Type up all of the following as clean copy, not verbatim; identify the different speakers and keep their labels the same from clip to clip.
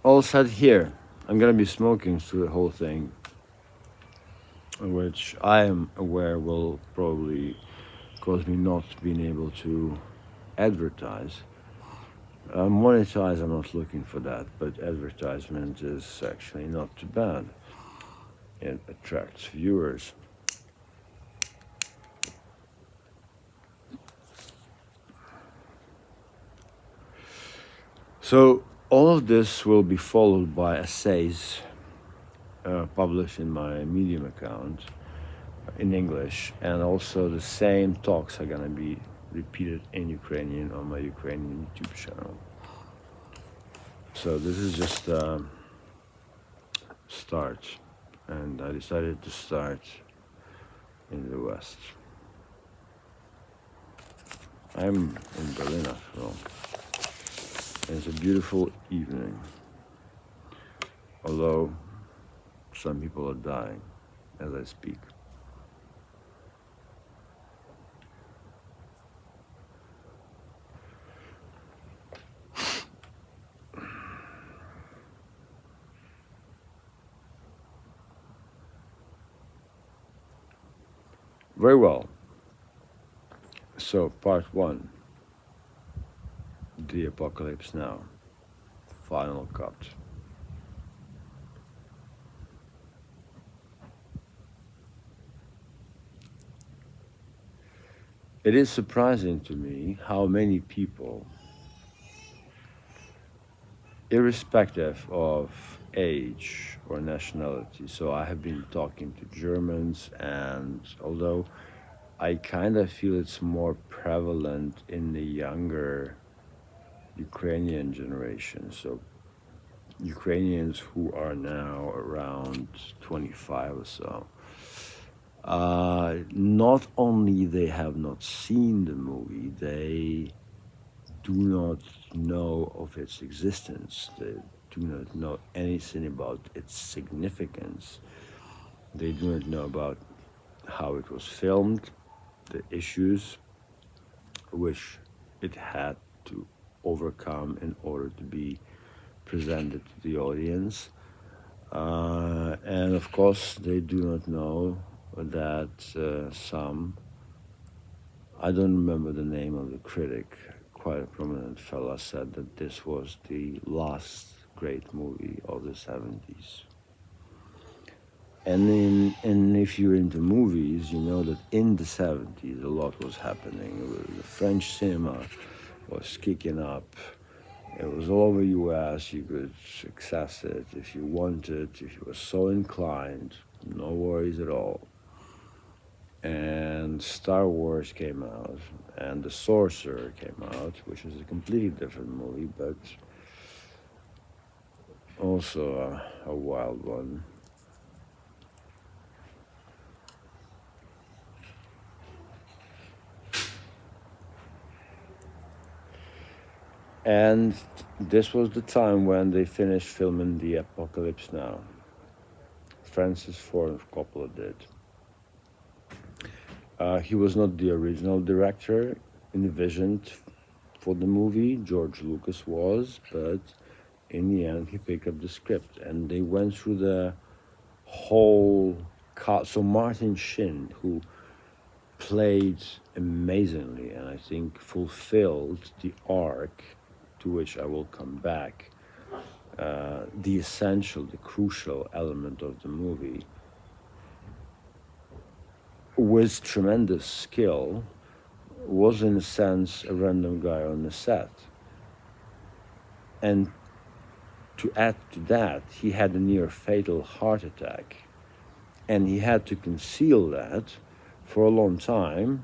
Speaker 1: All set here. I'm gonna be smoking through the whole thing, which I am aware will probably cause me not being able to advertise. Monetize, I'm not looking for that, but advertisement is actually not too bad. It attracts viewers. So all of this will be followed by essays published in my Medium account in English, and also the same talks are gonna be repeated in Ukrainian on my Ukrainian YouTube channel. So this is just a start, and I decided to start in the West. I'm in Berlin after all. And it's a beautiful evening, although some people are dying as I speak. Very well. So, part one, The Apocalypse Now, final cut. It is surprising to me how many people, irrespective of age or nationality, so I have been talking to Germans, and although I kind of feel it's more prevalent in the younger Ukrainian generation, so Ukrainians who are now around 25 or so, not only they have not seen the movie, they do not know of its existence. They do not know anything about its significance. They do not know about how it was filmed, the issues which it had to overcome in order to be presented to the audience. And of course, they do not know that some, I don't remember the name of the critic, quite a prominent fella, said that this was the last great movie of the 70s. And if you're into movies, you know that in the 70s a lot was happening. The French cinema was kicking up. It was all over US. You could access it if you wanted, if you were so inclined. No worries at all. And Star Wars came out, and The Sorcerer came out, which is a completely different movie, but also a wild one. And this was the time when they finished filming The Apocalypse Now. Francis Ford Coppola did. He was not the original director envisioned for the movie, George Lucas was, but in the end he picked up the script and they went through the whole cast. So Martin Sheen, who played amazingly and I think fulfilled the arc to which I will come back, the essential, the crucial element of the movie, with tremendous skill, was in a sense a random guy on the set. And to add to that, he had a near fatal heart attack. And he had to conceal that for a long time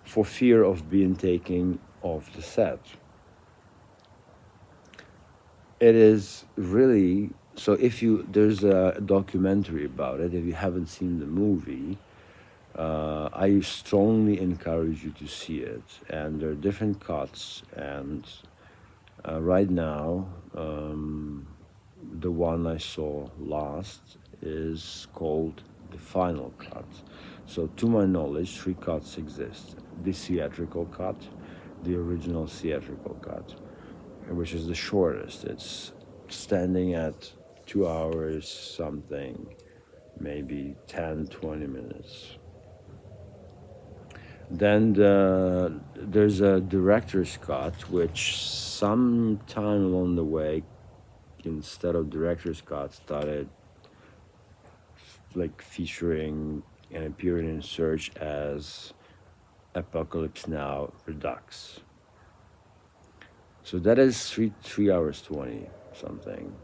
Speaker 1: for fear of being taken off the set. It is really, so if you, there's a documentary about it, if you haven't seen the movie, I strongly encourage you to see it. And there are different cuts, and right now, the one I saw last is called the final cut. So to my knowledge, 3 cuts exist. The theatrical cut, the original theatrical cut, which is the shortest. It's standing at 2 hours something, maybe 10, 20 minutes. Then there's a director's cut, which sometime along the way, instead of director's cut, started like featuring and appearing in search as Apocalypse Now Redux. So that is three hours 20 something.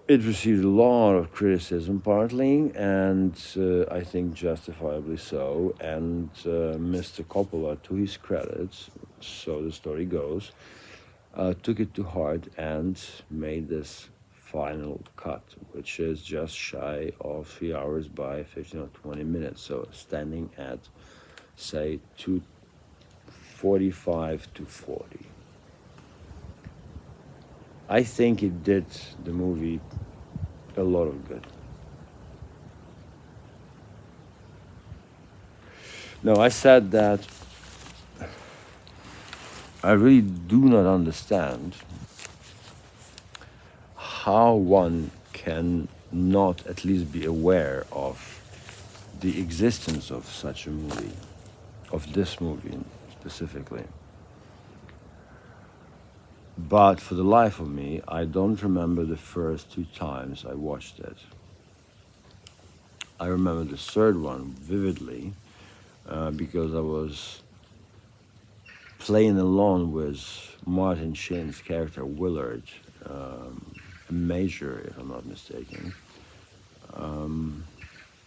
Speaker 1: It received a lot of criticism, partly, and I think justifiably so. And Mr. Coppola, to his credit, so the story goes, took it to heart and made this final cut, which is just shy of 3 hours by 15 or 20 minutes. So standing at, say, 2:45 to 40. I think it did the movie a lot of good. No, I said that I really do not understand how one can not at least be aware of the existence of such a movie, of this movie specifically. But for the life of me, I don't remember the first 2 times I watched it. I remember the third one vividly because I was playing along with Martin Sheen's character Willard, a major, if I'm not mistaken,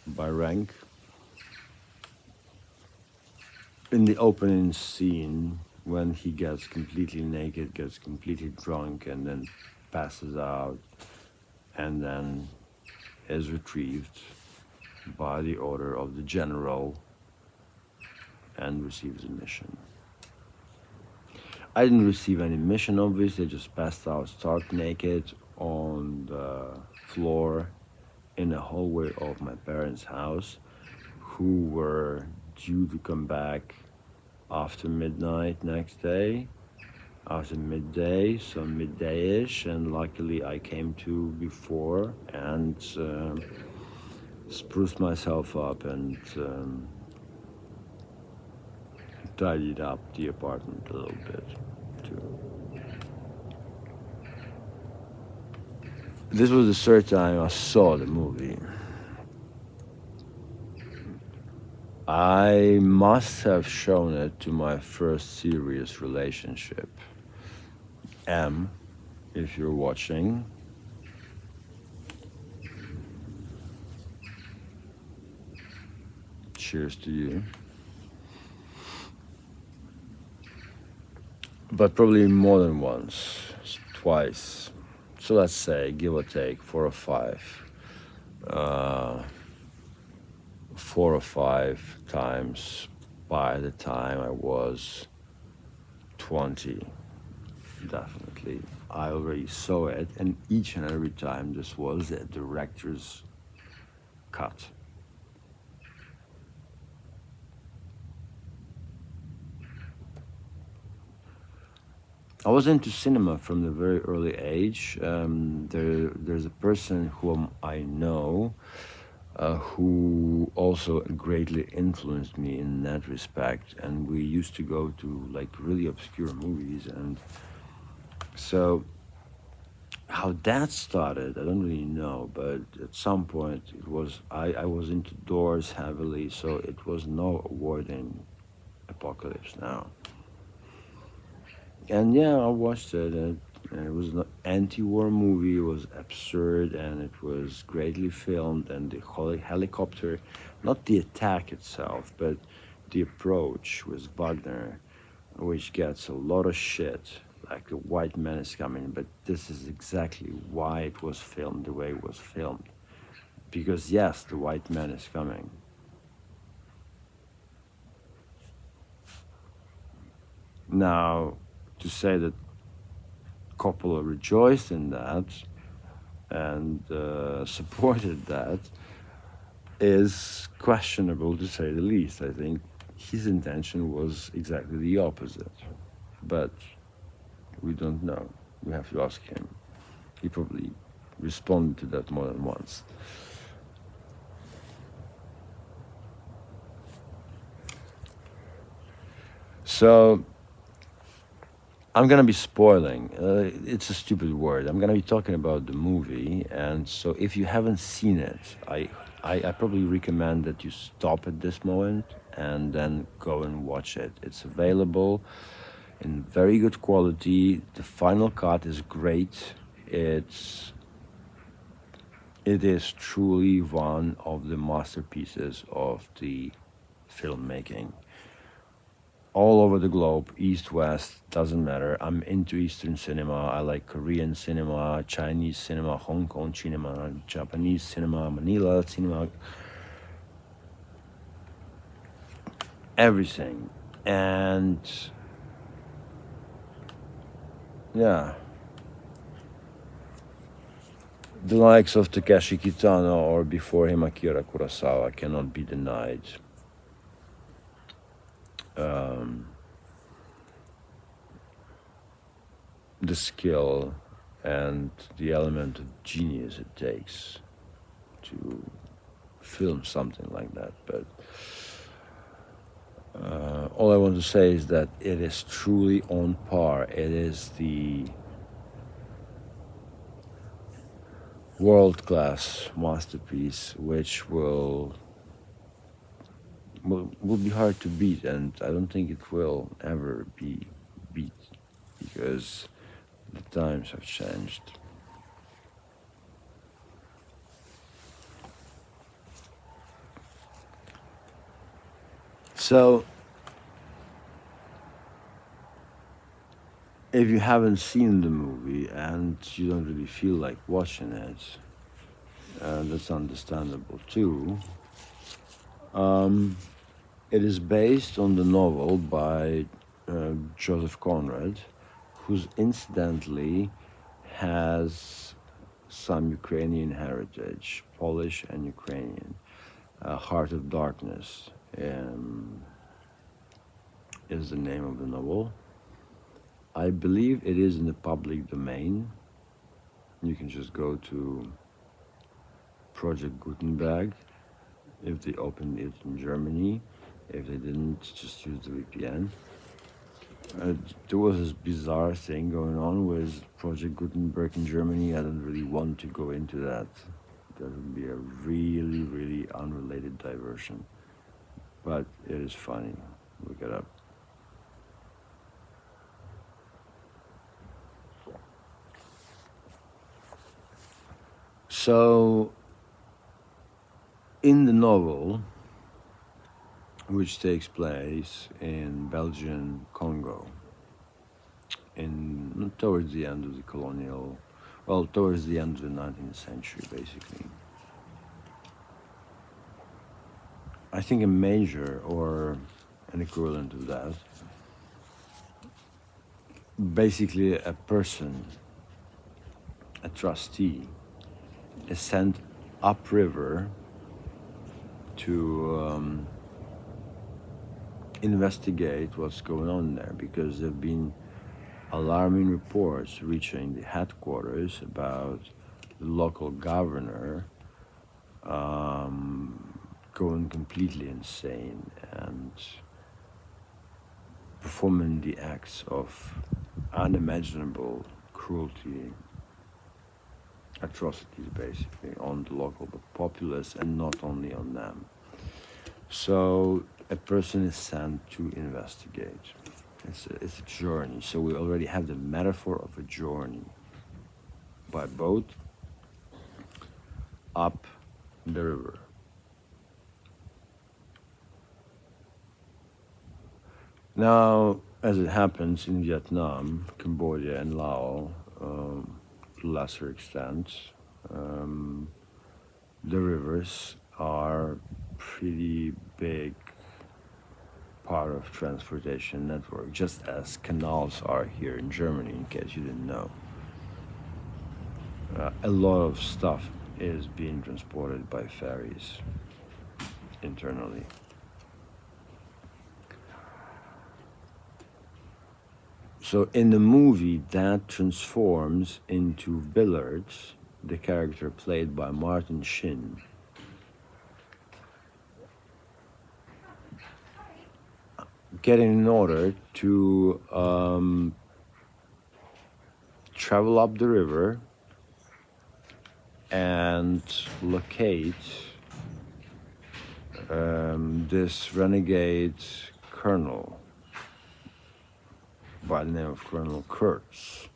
Speaker 1: by rank. In the opening scene, when he gets completely naked, gets completely drunk, and then passes out, and then is retrieved by the order of the general and receives a mission. I didn't receive any mission, obviously. I just passed out stark naked on the floor in the hallway of my parents' house, who were due to come back after midnight next day, after midday, so midday-ish, and luckily I came to before and spruced myself up and tidied up the apartment a little bit too. This was the third time I saw the movie. I must have shown it to my first serious relationship. M, if you're watching. Cheers to you. But probably more than once, twice. So let's say, give or take, 4 or 5 times by the time I was 20, definitely. I already saw it, and each and every time this was a director's cut. I was into cinema from the very early age. There's a person whom I know who also greatly influenced me in that respect, and we used to go to like really obscure movies. And so how that started, I don't really know, but at some point it was I was into doors heavily, so it was no avoiding Apocalypse Now. And yeah, I watched it. And it was an anti-war movie. It was absurd, and it was greatly filmed. And the helicopter, not the attack itself, but the approach with Wagner, which gets a lot of shit. Like the white man is coming, but this is exactly why it was filmed the way it was filmed. Because yes, the white man is coming. Now, to say that Coppola rejoiced in that and supported that is questionable, to say the least. I think his intention was exactly the opposite. but we don't know. We have to ask him. He probably responded to that more than once. So I'm gonna be spoiling. It's a stupid word. I'm gonna be talking about the movie, and so if you haven't seen it, I probably recommend that you stop at this moment and then go and watch it. It's available in very good quality. The final cut is great. It is truly one of the masterpieces of the filmmaking. All over the globe, East, West, doesn't matter. I'm into Eastern cinema. I like Korean cinema, Chinese cinema, Hong Kong cinema, Japanese cinema, Manila cinema, everything. And yeah, the likes of Takeshi Kitano or before him Akira Kurosawa cannot be denied. The skill and the element of genius it takes to film something like that. But all I want to say is that it is truly on par. It is the world-class masterpiece which will be hard to beat, and I don't think it will ever be beat because the times have changed. So, if you haven't seen the movie and you don't really feel like watching it, that's understandable too. It is based on the novel by Joseph Conrad, who's incidentally has some Ukrainian heritage, Polish and Ukrainian. Heart of Darkness is the name of the novel. I believe it is in the public domain. You can just go to Project Gutenberg if they opened it in Germany. If they didn't, just use the VPN. There was this bizarre thing going on with Project Gutenberg in Germany. I don't really want to go into that. That would be a really, really unrelated diversion. But it is funny. Look it up. So, in the novel, which takes place in Belgian Congo, towards the end of the towards the end of the 19th century, basically. I think a major or an equivalent of that, basically a person, a trustee, is sent upriver to investigate what's going on there, because there have been alarming reports reaching the headquarters about the local governor going completely insane and performing the acts of unimaginable cruelty, atrocities basically on the local populace, and not only on them. So a person is sent to investigate. It's a journey. So we already have the metaphor of a journey by boat up the river. Now, as it happens in Vietnam, Cambodia, and Laos, to a lesser extent, the rivers are pretty big part of transportation network, just as canals are here in Germany, in case you didn't know. A lot of stuff is being transported by ferries internally. So in the movie, that transforms into Willard, the character played by Martin Sheen, getting in order to travel up the river and locate this renegade colonel by the name of Colonel Kurtz,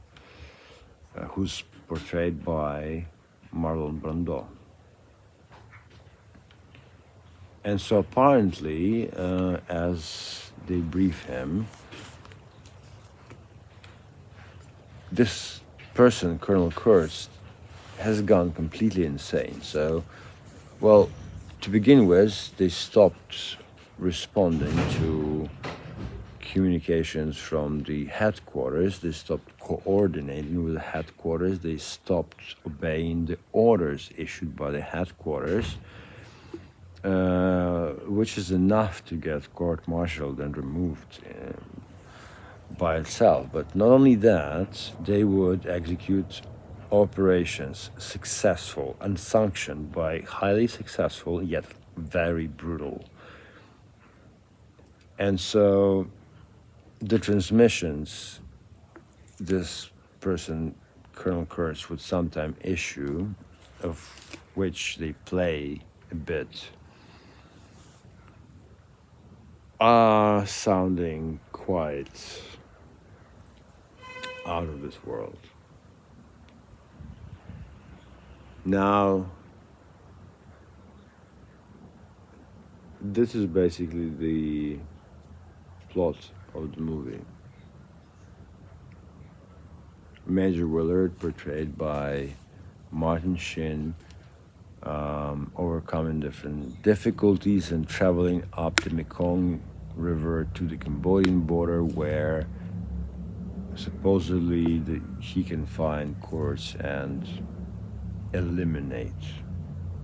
Speaker 1: who's portrayed by Marlon Brando. And so apparently, as they brief him, this person, Colonel Kurtz, has gone completely insane. So, well, to begin with, they stopped responding to communications from the headquarters. They stopped coordinating with the headquarters. They stopped obeying the orders issued by the headquarters, which is enough to get court-martialed and removed by itself. But not only that, they would execute operations successful and sanctioned by highly successful yet very brutal. And so the transmissions this person, Colonel Kurtz, would sometimes issue, of which they play a bit, are sounding quite out of this world. Now, this is basically the plot of the movie. Major Willard, portrayed by Martin Sheen, overcoming different difficulties and traveling up the Mekong River to the Cambodian border, where supposedly he can find Kurtz and eliminate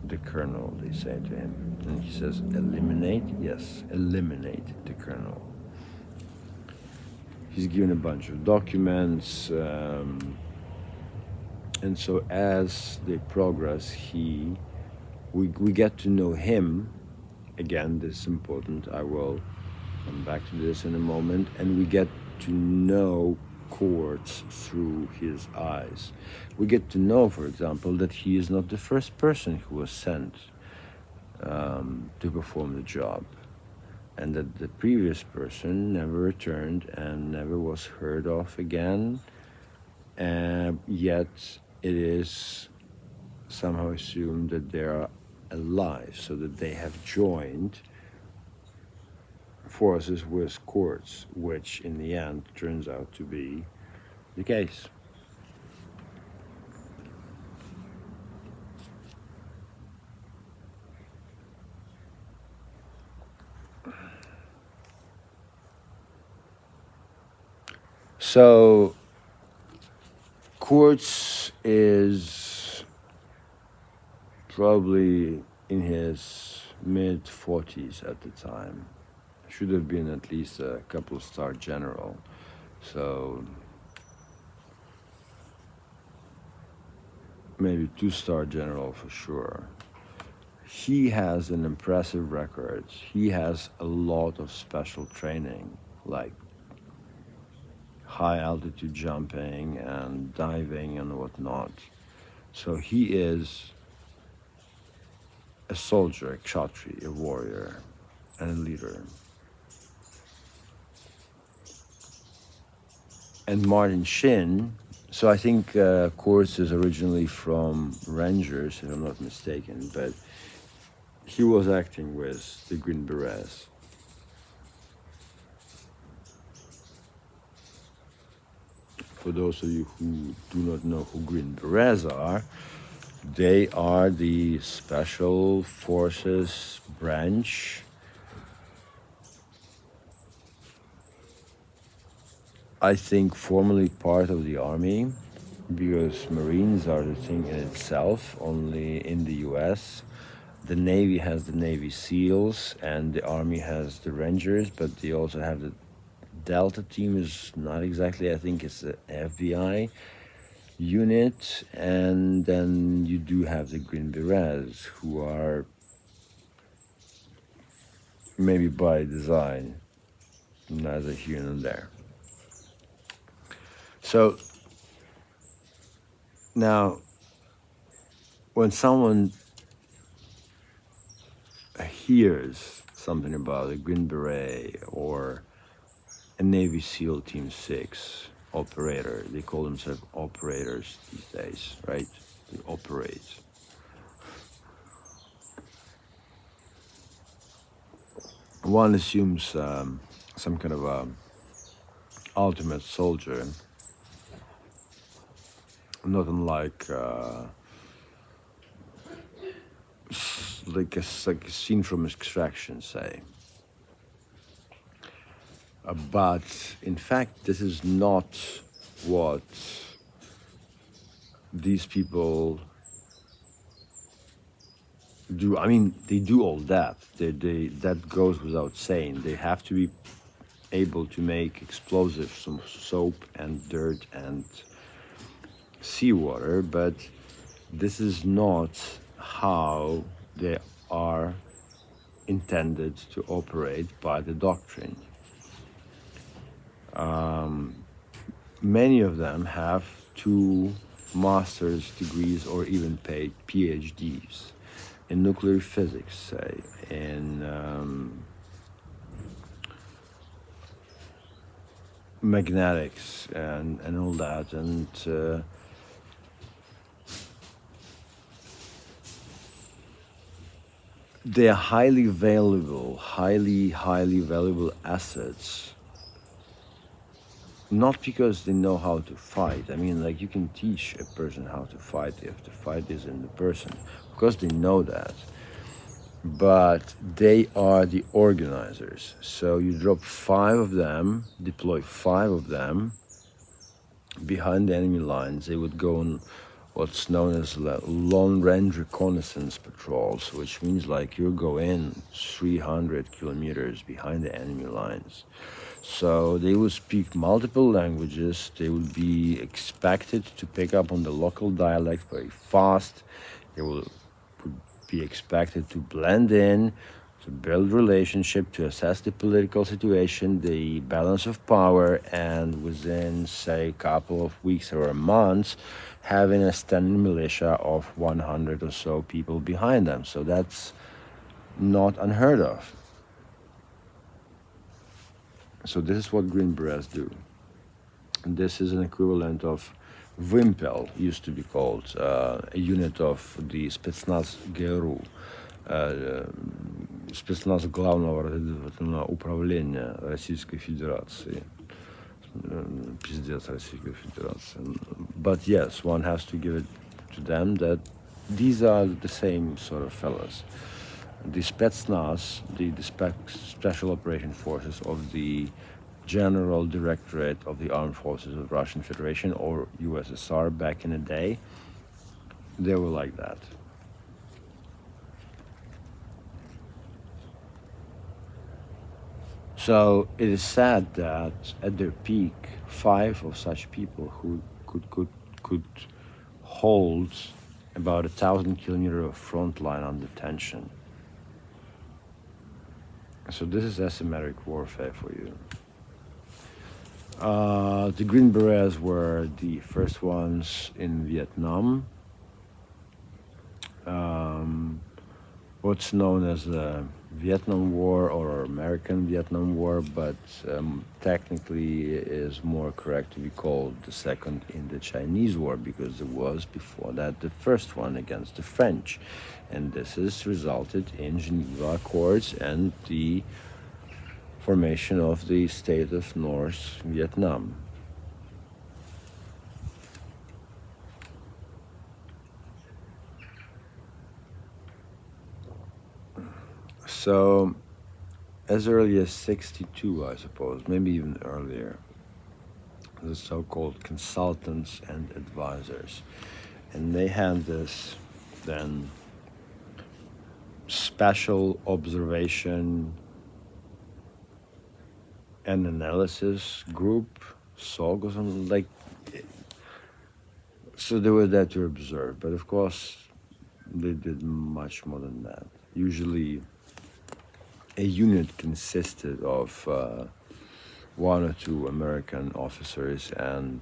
Speaker 1: the colonel, they say to him. And he says, eliminate? Yes, eliminate the colonel. He's given a bunch of documents, and so as they progress, we get to know him. Again, this is important. I will come back to this in a moment. And we get to know Kurtz through his eyes. We get to know, for example, that he is not the first person who was sent to perform the job, and that the previous person never returned and never was heard of again, yet it is somehow assumed that they are alive, so that they have joined forces with Kurtz, which in the end turns out to be the case. So Kurtz is probably in his mid-40s at the time. Should have been at least a couple-star general. So maybe 2-star general for sure. He has an impressive record. He has a lot of special training, like high altitude jumping and diving and whatnot. So he is a soldier, a kshatri, a warrior, and a leader. And Martin Sheen, so I think Kurtz is originally from Rangers, if I'm not mistaken, but he was acting with the Green Berets. For those of you who do not know who Green Berets are, they are the Special Forces branch. I think formerly part of the Army, because Marines are the thing in itself, only in the US. The Navy has the Navy SEALs and the Army has the Rangers, but they also have the Delta team is not exactly, I think it's the FBI unit, and then you do have the Green Berets, who are maybe by design, neither here nor there. So now, when someone hears something about a Green Beret or a Navy SEAL Team 6 operator, they call themselves operators these days, right? They operate. One assumes some kind of ultimate soldier, not unlike like a scene from Extraction, say. But in fact, this is not what these people do. I mean, they do all that. That goes without saying. They have to be able to make explosives from soap and dirt and seawater, but this is not how they are intended to operate by the doctrine. Many of them have 2 master's degrees or even paid PhDs in nuclear physics, say, in magnetics and all that, and they are highly valuable assets, not because they know how to fight. I mean, like, you can teach a person how to fight if the fight is in the person. Of course, they know that. But they are the organizers. So you drop 5 of them, deploy 5 of them behind the enemy lines. They would go on what's known as long-range reconnaissance patrols, which means like you go in 300 kilometers behind the enemy lines. So they will speak multiple languages. They will be expected to pick up on the local dialect very fast. They will be expected to blend in, to build relationship, to assess the political situation, the balance of power, and within, say, a couple of weeks or months, having a standing militia of 100 or so people behind them. So that's not unheard of. So this is what Green Berets do. And this is an equivalent of Wimpel, used to be called, a unit of the Spetsnaz ГРУ, Спецназ Главного разведывательного управления Российской Федерации. Пиздец Российской Федерации. But yes, one has to give it to them that these are the same sort of fellas. The Spetsnaz, the Special Operation Forces of the General Directorate of the Armed Forces of the Russian Federation, or USSR back in the day, they were like that. So it is sad that at their peak, 5 of such people who could hold about 1,000 kilometers of front line under tension. So this is asymmetric warfare for you. The Green Berets were the first ones in Vietnam. What's known as the Vietnam War or American Vietnam War, but technically is more correct to be called the Second Indo-Chinese War, because there was before that the first one against the French. And this has resulted in Geneva Accords and the formation of the state of North Vietnam. So, as early as 62, I suppose, maybe even earlier, the so-called consultants and advisors. And they had this then special observation an analysis group, SOG or something like. So there was that to observe, but of course they did much more than that. Usually, a unit consisted of one or two American officers and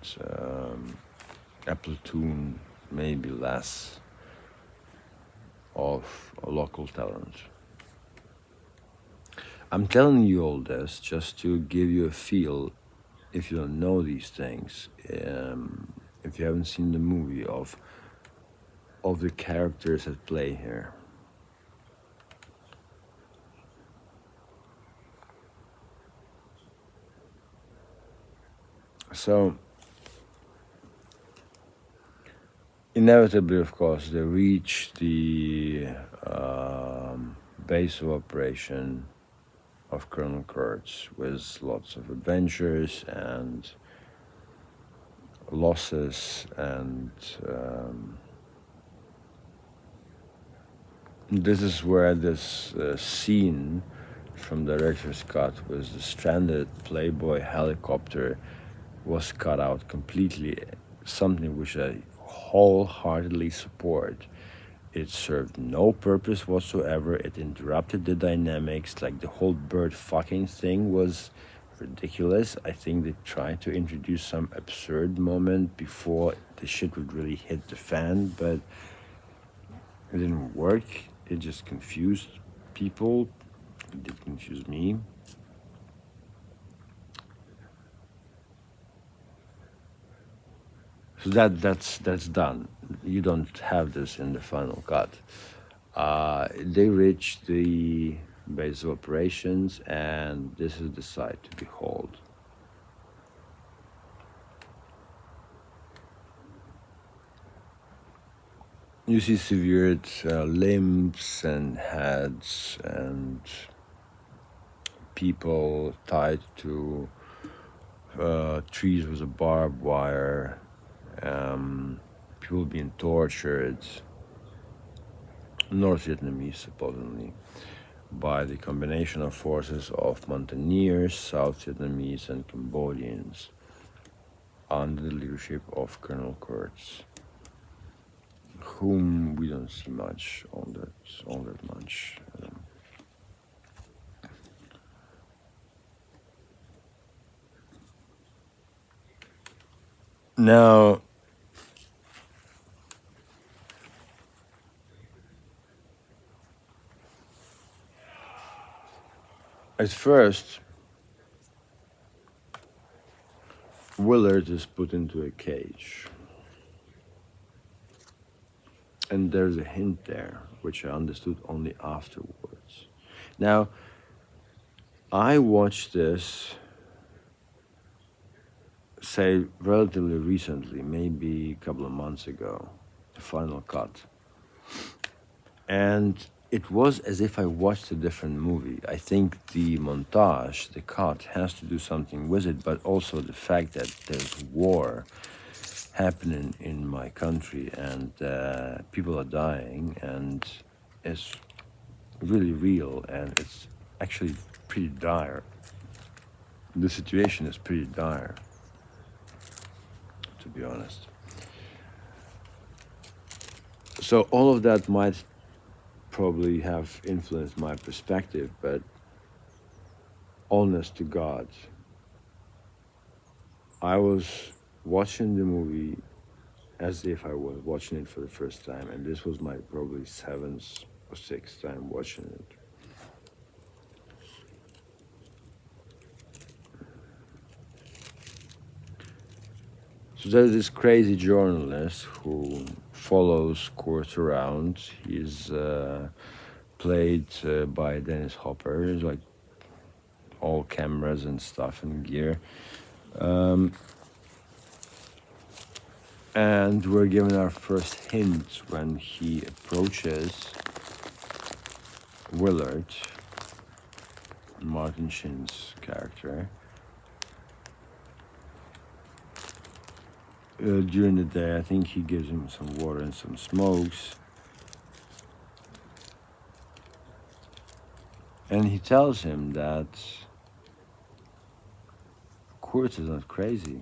Speaker 1: a platoon, maybe less, of local talent. I'm telling you all this just to give you a feel, if you don't know these things, if you haven't seen the movie, of the characters at play here. So, inevitably, of course, they reach the base of operation of Colonel Kurtz with lots of adventures and losses, and this is where this scene from director's cut with the stranded Playboy helicopter was cut out completely, something which I wholeheartedly support. It served no purpose whatsoever. It interrupted the dynamics. Like, the whole bird fucking thing was ridiculous. I think they tried to introduce some absurd moment before the shit would really hit the fan, but it didn't work. It just confused people. It did confuse me. So that's done. You don't have this in the final cut. They reach the base of operations, and this is the sight to behold. You see severed limbs and heads, and people tied to trees with a barbed wire, people being tortured, North Vietnamese supposedly, by the combination of forces of mountaineers, South Vietnamese, and Cambodians under the leadership of Colonel Kurtz, whom we don't see much all that much. Now, at first, Willard is put into a cage. And there's a hint there, which I understood only afterwards. Now, I watched this, say, relatively recently, maybe a couple of months ago, the final cut. And it was as if I watched a different movie. I think the montage, the cut, has to do something with it, but also the fact that there's war happening in my country, and people are dying, and it's really real, and it's actually pretty dire. The situation is pretty dire, to be honest. So all of that might probably have influenced my perspective, but honest to God, I was watching the movie as if I was watching it for the first time, and this was my probably 7th or 6th time watching it. So there's this crazy journalist who follows Kurtz around. He's played by Dennis Hopper. He's like all cameras and stuff and gear. And we're given our first hint when he approaches Willard, Martin Sheen's character. During the day, I think he gives him some water and some smokes. And he tells him that Kurtz is not crazy.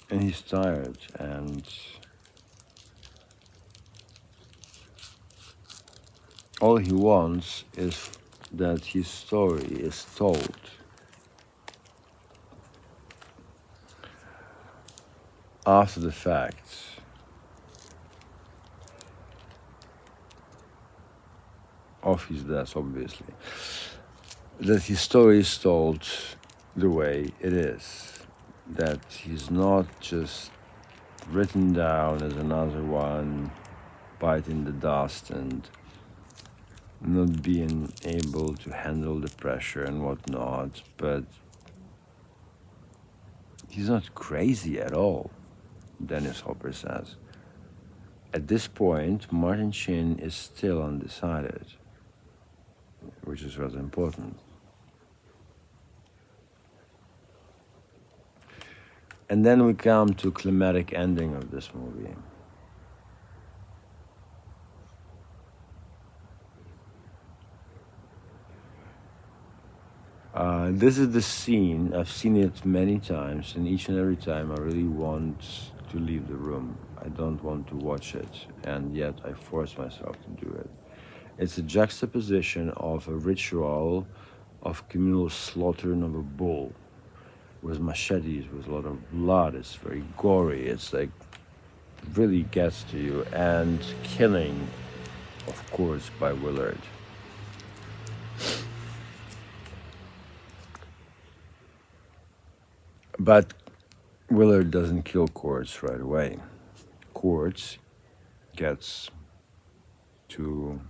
Speaker 1: And he's tired, and all he wants is that his story is told. After the fact. Of his death, obviously. That his story is told the way it is. That he's not just written down as another one, biting the dust and not being able to handle the pressure and whatnot, but he's not crazy at all, Dennis Hopper says. At this point, Martin Sheen is still undecided, which is rather important. And then we come to climatic ending of this movie. This is the scene, I've seen it many times, and each and every time I really want to leave the room. I don't want to watch it, and yet I force myself to do it. It's a juxtaposition of a ritual of communal slaughtering of a bull with machetes, with a lot of blood. It's very gory. It's like, really gets to you. And killing, of course, by Willard. But Willard doesn't kill Kurtz right away. Kurtz gets to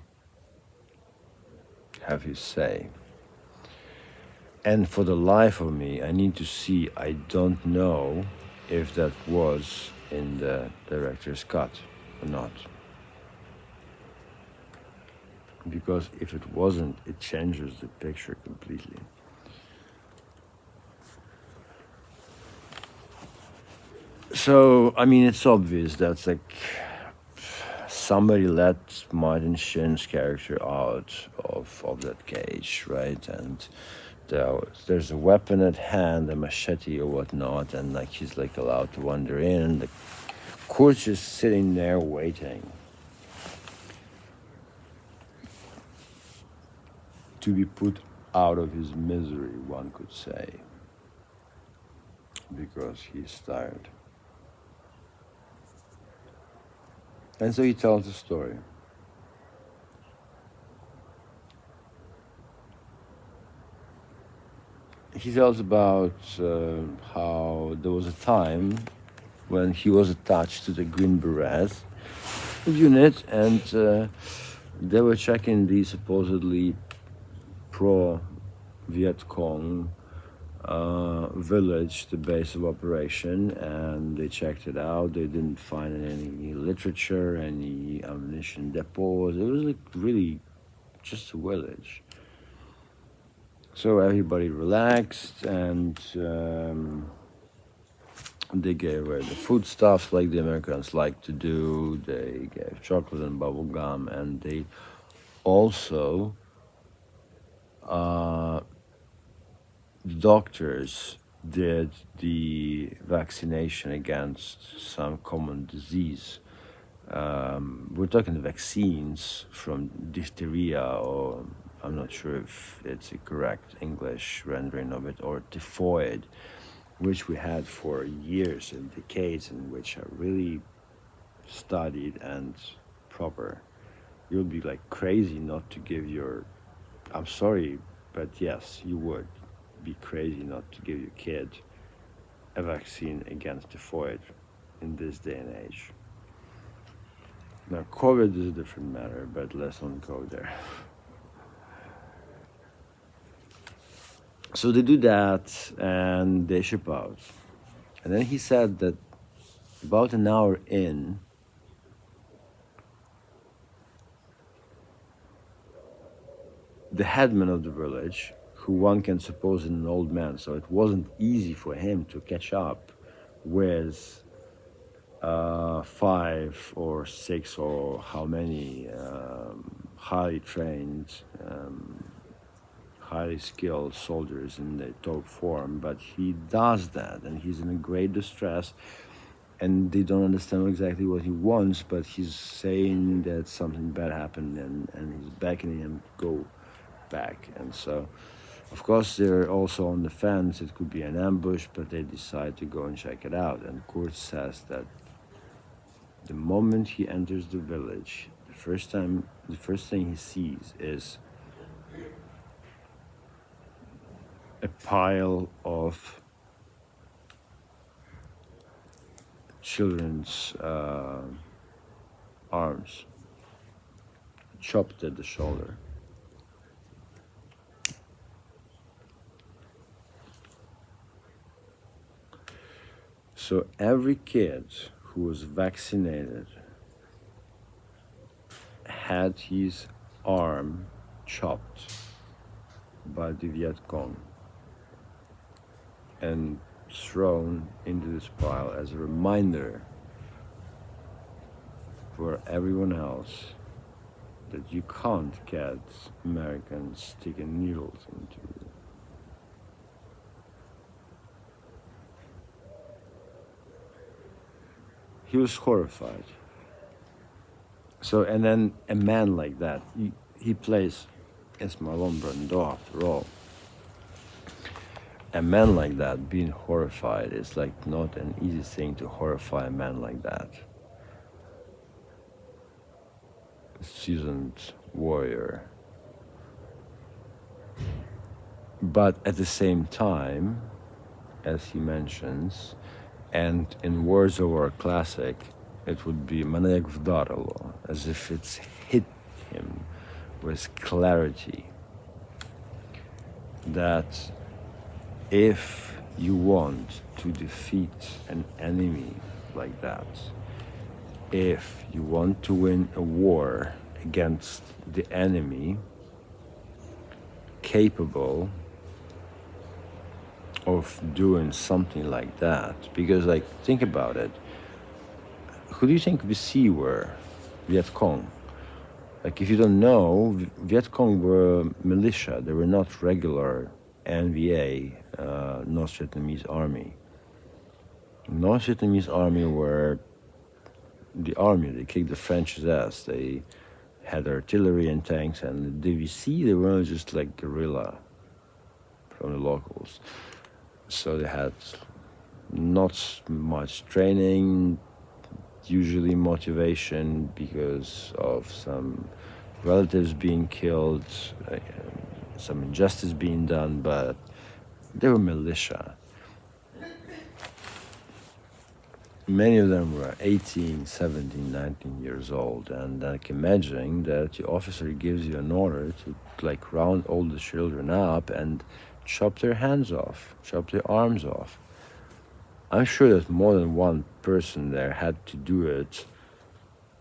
Speaker 1: have his say. And for the life of me, I need to see, I don't know if that was in the director's cut or not. Because if it wasn't, it changes the picture completely. So, I mean, it's obvious that's like somebody let Martin Sheen's character out of that cage, right? And there's a weapon at hand, a machete or whatnot, and like he's like allowed to wander in. And the Kurtz is sitting there waiting to be put out of his misery, one could say, because he's tired. And so he tells the story. He tells about how there was a time when he was attached to the Green Beret unit, and they were checking the supposedly pro-Viet Cong village, the base of operation, and they checked it out. They didn't find any literature, any ammunition depots. It was like really just a village. So everybody relaxed, and they gave away the foodstuffs like the Americans like to do. They gave chocolate and bubble gum, and they also doctors did the vaccination against some common disease. We're talking vaccines from diphtheria, or I'm not sure if it's a correct English rendering of it, or typhoid, which we had for years and decades, and which are really studied and proper. You'll be like crazy not to give your, I'm sorry, but yes, you would be crazy not to give your kid a vaccine against typhoid in this day and age. Now, COVID is a different matter, but let's not go there. So they do that, and they ship out. And then he said that about an hour in, the headman of the village, who one can suppose is an old man, so it wasn't easy for him to catch up with 5 or 6 or how many highly trained, highly skilled soldiers in the top form, but he does that, and he's in a great distress, and they don't understand exactly what he wants, but he's saying that something bad happened, and he's beckoning him to go back. And so, of course, they're also on the fence. It could be an ambush, but they decide to go and check it out. And Kurtz says that the moment he enters the village, the first thing he sees is a pile of children's arms, chopped at the shoulder. So every kid who was vaccinated had his arm chopped by the Viet Cong and thrown into this pile as a reminder for everyone else that you can't get Americans sticking needles into you. He was horrified. So, and then a man like that, he plays as Marlon Brando after all. A man like that being horrified is like not an easy thing to horrify a man like that. A seasoned warrior. But at the same time, as he mentions, and in words of our classic, it would be maniak vdarilo, as if it's hit him with clarity that if you want to defeat an enemy like that, if you want to win a war against the enemy capable of doing something like that, because like think about it, who do you think VC were? Viet Cong. Like if you don't know, Viet Cong were militia. They were not regular NVA, North Vietnamese army. North Vietnamese army were the army. They kicked the French's ass. They had artillery and tanks, and the DVC, they were just like guerrilla from the locals. So they had not much training, usually motivation because of some relatives being killed, some injustice being done, but they were militia. Many of them were 18, 17, 19 years old, and like imagining that the officer gives you an order to like round all the children up and chop their hands off, chop their arms off. I'm sure that more than one person there had to do it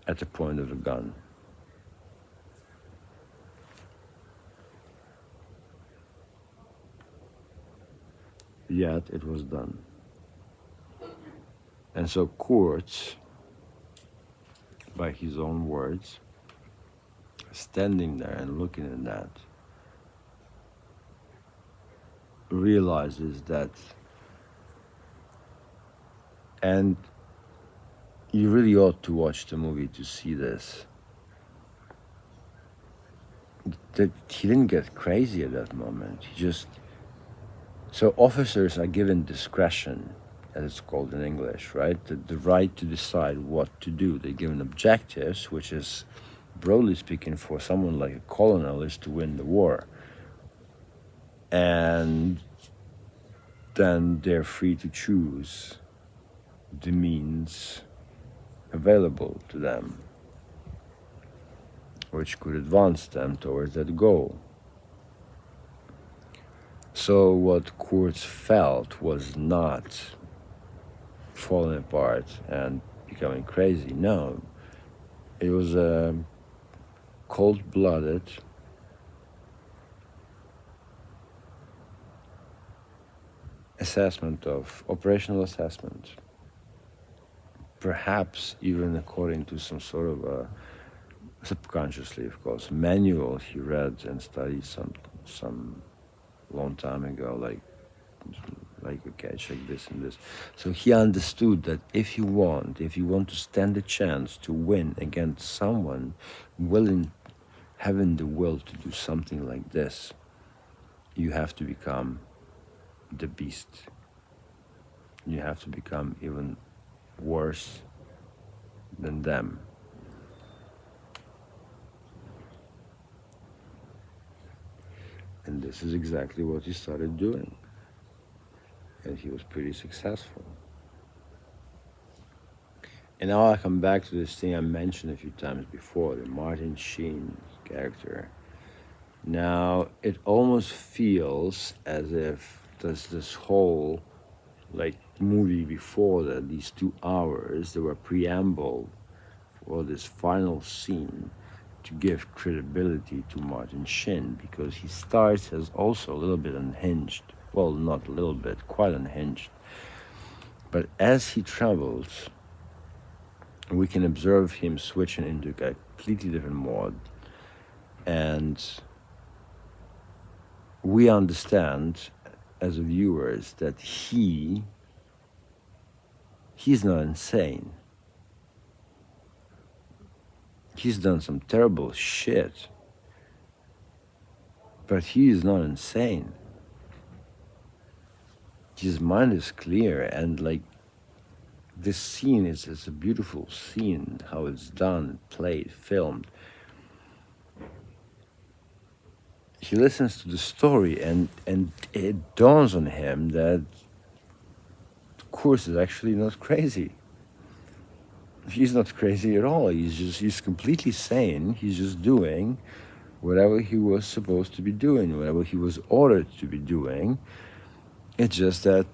Speaker 1: at the point of a gun. Yet it was done. And so Kurtz, by his own words, standing there and looking at that, realizes that, and you really ought to watch the movie to see this, that he didn't get crazy at that moment. He just, so officers are given discretion, as it's called in English, right? The right to decide what to do. They're given objectives, which is, broadly speaking, for someone like a colonel, is to win the war. And then they're free to choose the means available to them, which could advance them towards that goal. So what Kurtz felt was not falling apart and becoming crazy. No, it was a cold-blooded, operational assessment, perhaps even according to some sort of a, subconsciously of course, manual he read and studied some a long time ago, like okay, check this and this. So he understood that if you want to stand a chance to win against someone willing, having the will to do something like this, you have to become the beast. You have to become even worse than them. And this is exactly what he started doing. And he was pretty successful. And now I come back to this thing I mentioned a few times before, the Martin Sheen character. Now, it almost feels as if there's this whole, like, movie before that, these 2 hours, there were preamble for this final scene to give credibility to Martin Sheen, because he starts as also a little bit unhinged. Well, not a little bit, quite unhinged. But as he travels, we can observe him switching into a completely different mode. And we understand as viewers that he's not insane. He's done some terrible shit, but he is not insane. His mind is clear, and like this scene is a beautiful scene, how it's done, played, filmed. He listens to the story, and it dawns on him that Kurtz is actually not crazy. He's not crazy at all. He's completely sane. He's just doing whatever he was supposed to be doing, whatever he was ordered to be doing. It's just that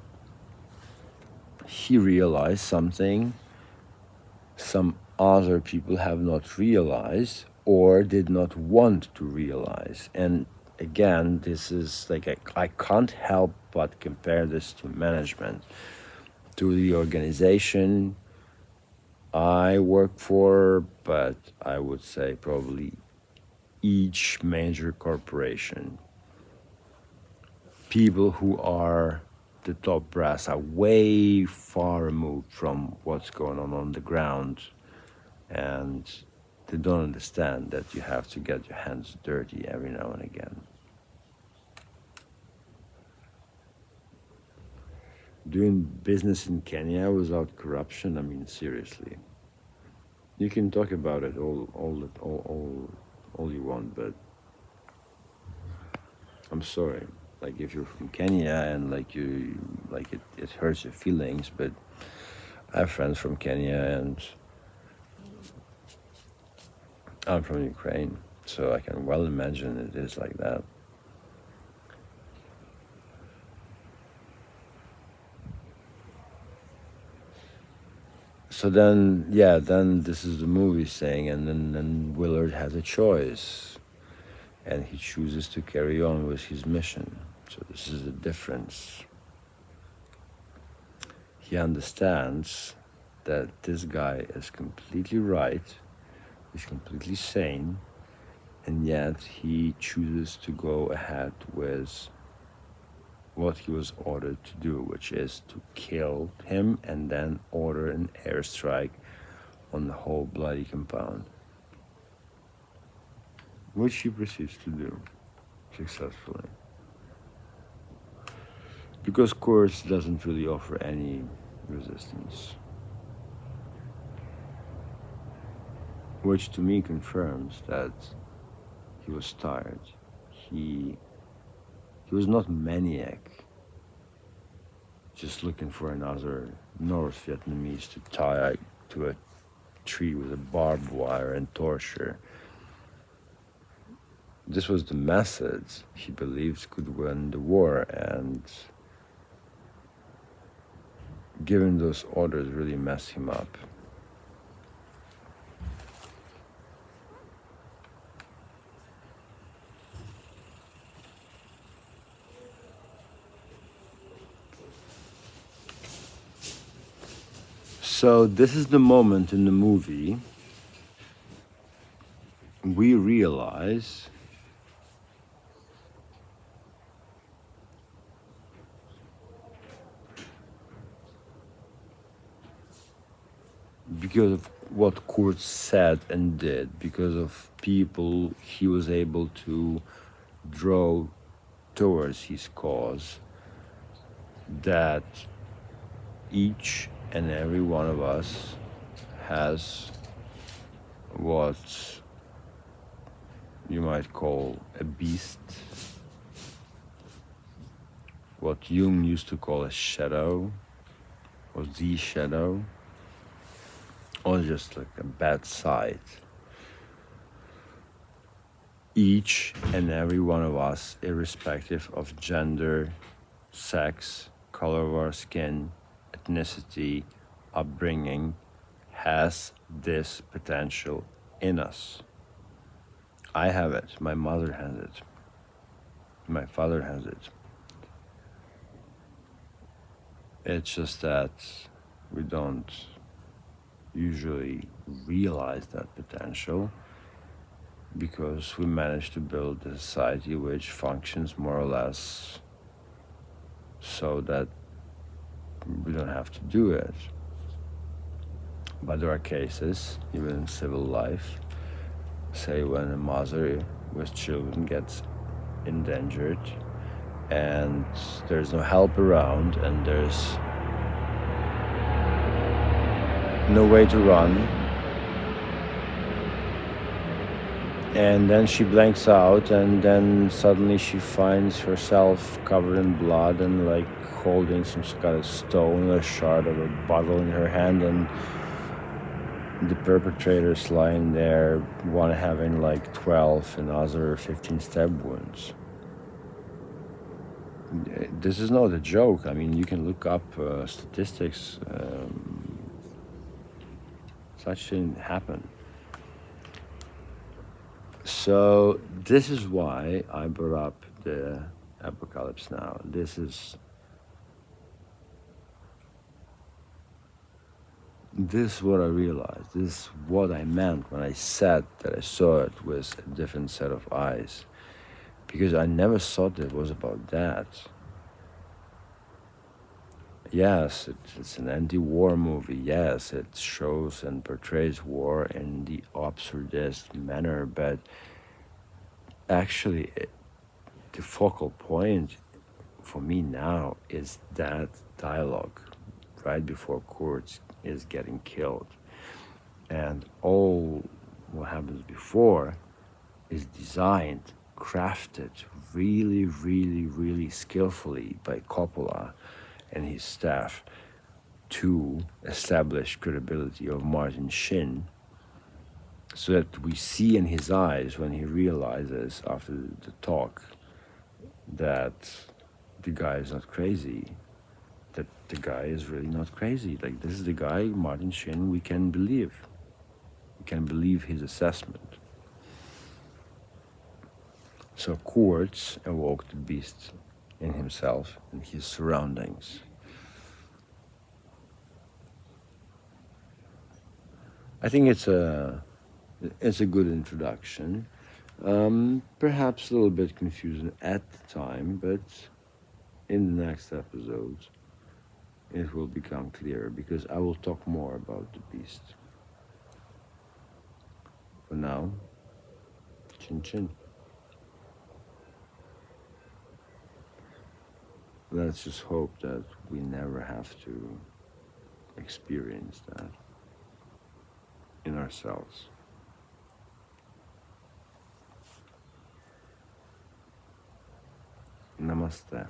Speaker 1: he realized something some other people have not realized or did not want to realize. And again, this is like I can't help but compare this to management, to the organization I work for, but I would say probably each major corporation. People who are the top brass are way far removed from what's going on the ground, and they don't understand that you have to get your hands dirty every now and again. Doing business in Kenya without corruption, I mean, seriously. You can talk about it all you want, but I'm sorry. Like, if you're from Kenya and it hurts your feelings, but I have friends from Kenya and I'm from Ukraine, so I can well imagine it is like that. So then this is the movie saying, and then Willard has a choice, and he chooses to carry on with his mission. So this is the difference. He understands that this guy is completely right, he's completely sane, and yet he chooses to go ahead with what he was ordered to do, which is to kill him and then order an airstrike on the whole bloody compound, which he proceeds to do successfully. Because Kurtz doesn't really offer any resistance, which to me confirms that he was tired. He was not maniac, just looking for another North Vietnamese to tie to a tree with a barbed wire and torture. This was the method he believed could win the war, and giving those orders really messed him up. So this is the moment in the movie we realize because of what Kurtz said and did, because of people he was able to draw towards his cause, that each and every one of us has what you might call a beast, what Jung used to call a shadow, or the shadow, or just like a bad side. Each and every one of us, irrespective of gender, sex, color of our skin, ethnicity, upbringing, has this potential in us. I have it, my mother has it, my father has it. It's just that we don't usually realize that potential because we manage to build a society which functions more or less so that we don't have to do it. But there are cases, even in civil life, say when a mother with children gets endangered and there's no help around and there's no way to run, and then she blanks out, and then suddenly she finds herself covered in blood and like holding some kind of stone or shard of a bottle in her hand, and the perpetrators lying there, one having like 12 and other 15 stab wounds. This is not a joke. I mean, you can look up statistics. Such things happen. So this is why I brought up the apocalypse now. This is what I realized. This is what I meant when I said that I saw it with a different set of eyes. Because I never thought it was about that. Yes, it's an anti-war movie. Yes, it shows and portrays war in the absurdist manner, but actually the focal point for me now is that dialogue right before Kurtz is getting killed. And all what happens before is designed, crafted really, really, really skillfully by Coppola and his staff to establish credibility of Martin Sheen, so that we see in his eyes when he realizes after the talk that the guy is not crazy, that the guy is really not crazy. Like, this is the guy, Martin Sheen, we can believe. We can believe his assessment. So Kurtz awoke the beast in himself and his surroundings. I think it's a good introduction. Perhaps a little bit confusing at the time, but in the next episode it will become clearer because I will talk more about the beast. For now, chin chin. Let's just hope that we never have to experience that in ourselves. Namaste.